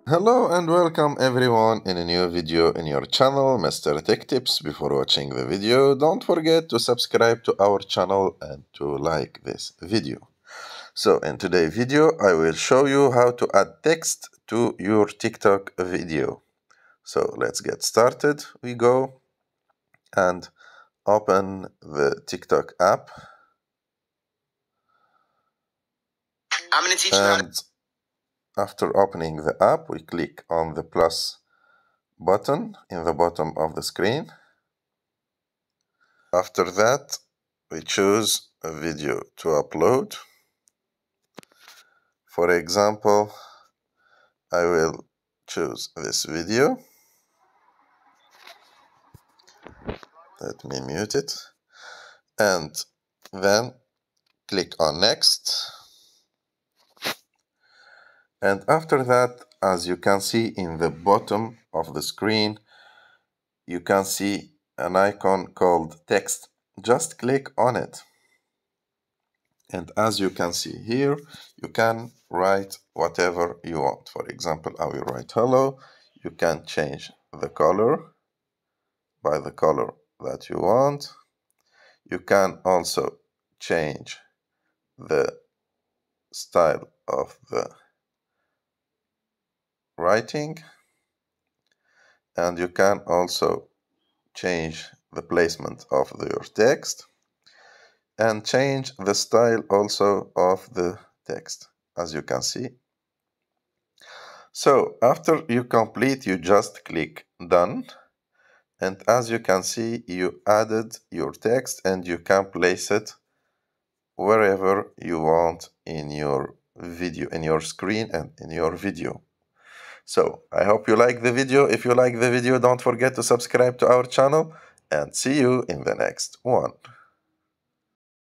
Hello and welcome everyone in a new video in your channel, Mr. Tech Tips. Before watching the video, don't forget to subscribe to our channel and to like this video. So in today's video, I will show you how to add text to your TikTok video. So let's get started. We go and open the TikTok app. I'm going to teach you how to... After opening the app, we click on the plus button in the bottom of the screen. After that, we choose a video to upload. For example, I will choose this video. Let me mute it. And then click on next. And after that, as you can see in the bottom of the screen, you can see an icon called text. Just click on it. And as you can see here, you can write whatever you want. For example, I will write hello. You can change the color by the color that you want. You can also change the style of the writing. And you can also change the placement of your text and change the style also of the text, as you can see. So after you complete, you just click done. And as you can see, you added your text and you can place it wherever you want in your video, in your screen and in your video. So I hope you like the video. If you like the video, don't forget to subscribe to our channel and see you in the next one.